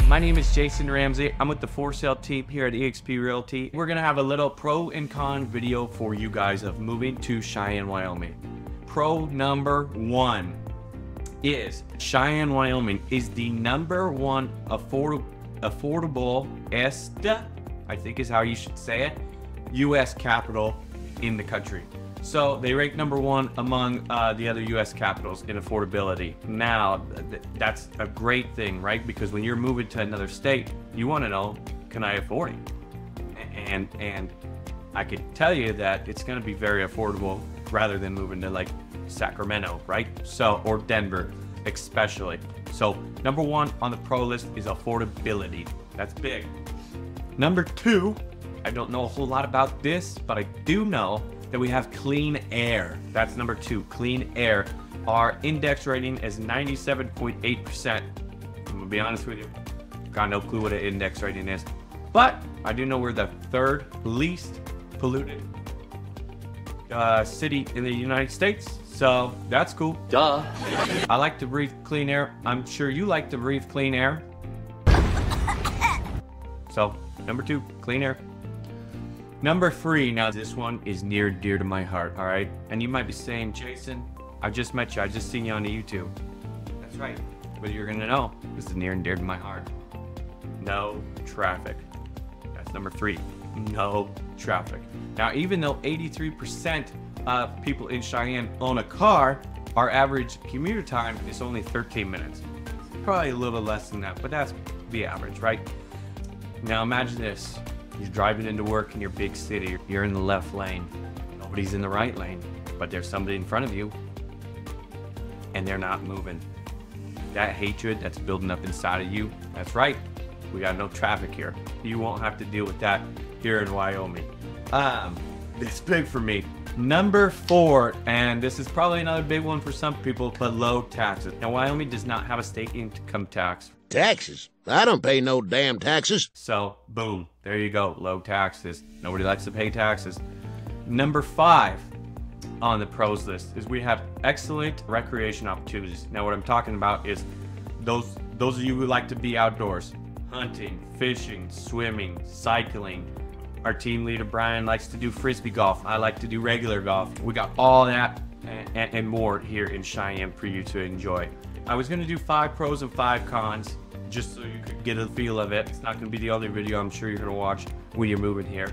My name is Jason Ramsey. I'm with the for sale team here at eXp Realty. We're gonna have a little pro and con video for you guys of moving to Cheyenne, Wyoming. Pro number one is Cheyenne, Wyoming is the #1 affordable I think is how you should say it, U.S. capital in the country. So they rank #1 among the other U.S. capitals in affordability. Now, that's a great thing, right? Because when you're moving to another state, you want to know, can I afford it? And I could tell you that it's going to be very affordable rather than moving to like Sacramento, right? So, or Denver, especially. So #1 on the pro list is affordability. That's big. #2, I don't know a whole lot about this, but I do know that we have clean air. That's #2, clean air. Our index rating is 97.8%. I'm gonna be honest with you, got no clue what an index rating is, but I do know we're the 3rd least polluted city in the United States, so that's cool. Duh. I like to breathe clean air. I'm sure you like to breathe clean air. So #2, clean air. #3, now this one is near and dear to my heart, all right? And you might be saying, Jason, I just met you, I just seen you on the YouTube. That's right, but you're gonna know, this is near and dear to my heart. No traffic. That's #3, no traffic. Now, even though 83% of people in Cheyenne own a car, our average commuter time is only 13 minutes. Probably a little less than that, but that's the average, right? Now imagine this. You're driving into work in your big city. You're in the left lane. Nobody's in the right lane, but there's somebody in front of you and they're not moving. That hatred that's building up inside of you, that's right. We got no traffic here. You won't have to deal with that here in Wyoming. It's big for me. #4, and this is probably another big one for some people, but low taxes. Now, Wyoming does not have a state income tax. Taxes? I don't pay no damn taxes. So, boom, there you go, low taxes. Nobody likes to pay taxes. #5 on the pros list is we have excellent recreation opportunities. Now, what I'm talking about is those of you who like to be outdoors, hunting, fishing, swimming, cycling. Our team leader, Brian, likes to do frisbee golf. I like to do regular golf. We got all that and more here in Cheyenne for you to enjoy. I was gonna do 5 pros and 5 cons, just so you could get a feel of it. It's not gonna be the only video I'm sure you're gonna watch when you're moving here.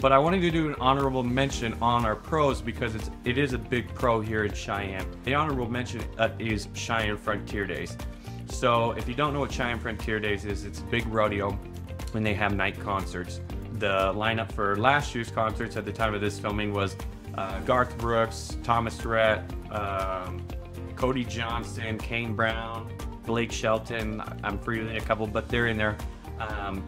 But I wanted to do an honorable mention on our pros because it is a big pro here in Cheyenne. The honorable mention is Cheyenne Frontier Days. So if you don't know what Cheyenne Frontier Days is, it's a big rodeo when they have night concerts. The lineup for last year's concerts at the time of this filming was Garth Brooks, Thomas Rhett, Cody Johnson, Kane Brown, Blake Shelton. I'm forgetting a couple, but they're in there.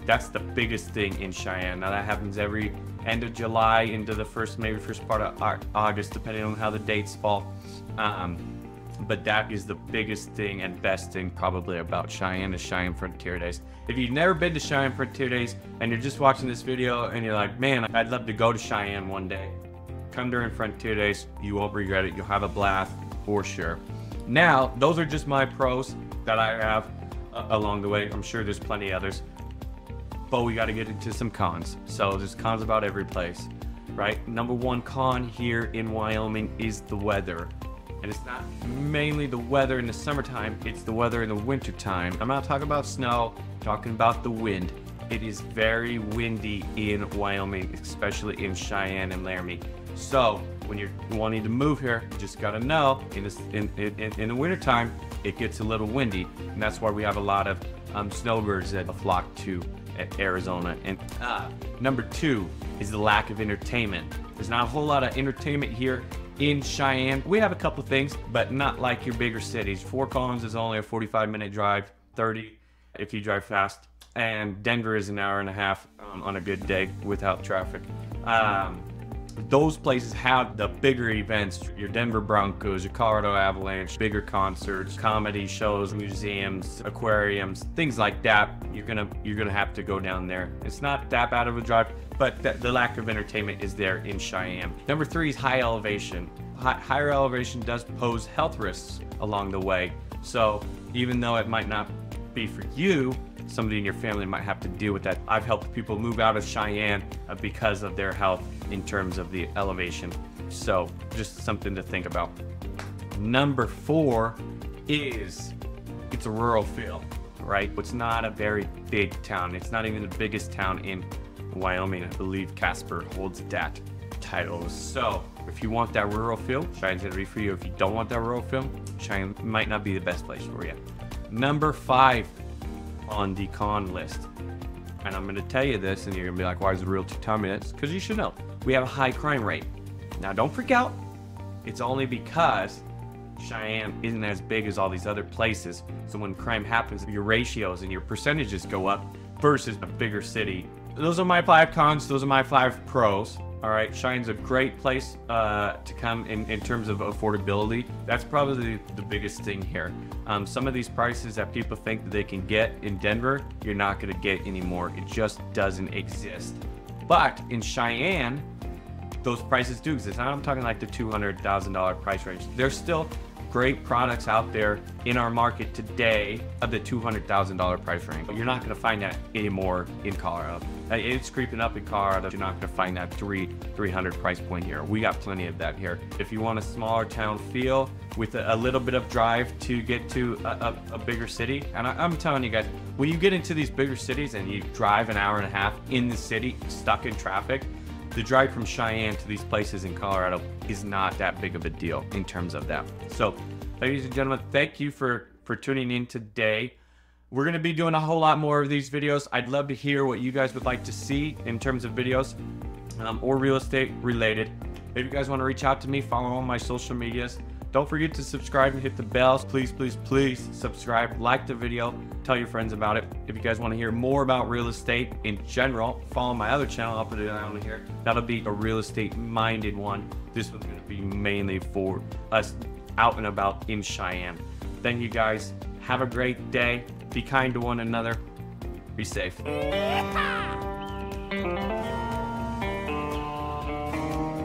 That's the biggest thing in Cheyenne. Now that happens every end of July into the first part of August, depending on how the dates fall. But that is the biggest thing and best thing probably about Cheyenne is Cheyenne Frontier Days. If you've never been to Cheyenne Frontier Days and you're just watching this video and you're like, man, I'd love to go to Cheyenne one day, come during Frontier Days. You won't regret it. You'll have a blast for sure. Now, those are just my pros that I have along the way. I'm sure there's plenty others, but we got to get into some cons. So there's cons about every place, right? #1 con here in Wyoming is the weather. And it's not mainly the weather in the summertime, it's the weather in the wintertime. I'm not talking about snow, I'm talking about the wind. It is very windy in Wyoming, especially in Cheyenne and Laramie. So when you're wanting to move here, you just gotta know in the wintertime, it gets a little windy. And that's why we have a lot of snowbirds that flock to Arizona. And #2 is the lack of entertainment. There's not a whole lot of entertainment here in Cheyenne. We have a couple things, but not like your bigger cities. Fort Collins is only a 45-minute drive, 30 if you drive fast. And Denver is an hour and a half on a good day without traffic. Those places have the bigger events, your Denver Broncos, your Colorado Avalanche, bigger concerts, comedy shows, museums, aquariums, things like that. You're gonna have to go down there. It's not that bad of a drive, but the lack of entertainment is there in Cheyenne. #3 is high elevation. Higher elevation does pose health risks along the way. So even though it might not be for you, somebody in your family might have to deal with that. I've helped people move out of Cheyenne because of their health in terms of the elevation. So just something to think about. Number 4 is it's a rural feel, right? It's not a very big town. It's not even the biggest town in Wyoming. I believe Casper holds that title. So if you want that rural feel, Cheyenne's gonna be for you. If you don't want that rural feel, Cheyenne might not be the best place for you. Number 5 on the con list, and I'm gonna tell you this, and you're gonna be like, why is the realtor telling me this? Because you should know. We have a high crime rate. Now don't freak out. It's only because Cheyenne isn't as big as all these other places. So when crime happens, your ratios and your percentages go up versus a bigger city. Those are my 5 cons. Those are my 5 pros. All right, Cheyenne's a great place to come in terms of affordability. That's probably the biggest thing here. Some of these prices that people think that they can get in Denver, you're not gonna get anymore. It just doesn't exist. But in Cheyenne, those prices do exist. Now I'm talking like the $200,000 price range. There's still great products out there in our market today of the $200,000 price range. But you're not gonna find that anymore in Colorado. It's creeping up in Colorado. You're not gonna find that 300 price point here. We got plenty of that here. If you want a smaller town feel with a little bit of drive to get to a bigger city, and I'm telling you guys, when you get into these bigger cities and you drive an hour and a half in the city, stuck in traffic, the drive from Cheyenne to these places in Colorado is not that big of a deal in terms of that. So, ladies and gentlemen, thank you for tuning in today. We're going to be doing a whole lot more of these videos. I'd love to hear what you guys would like to see in terms of videos or real estate related. If you guys want to reach out to me, follow all my social medias. Don't forget to subscribe and hit the bells. Please, please, please subscribe, like the video, tell your friends about it. If you guys want to hear more about real estate in general, follow my other channel. I'll put it down here. That'll be a real estate minded one. This one's going to be mainly for us out and about in Cheyenne. Thank you guys. Have a great day. Be kind to one another. Be safe.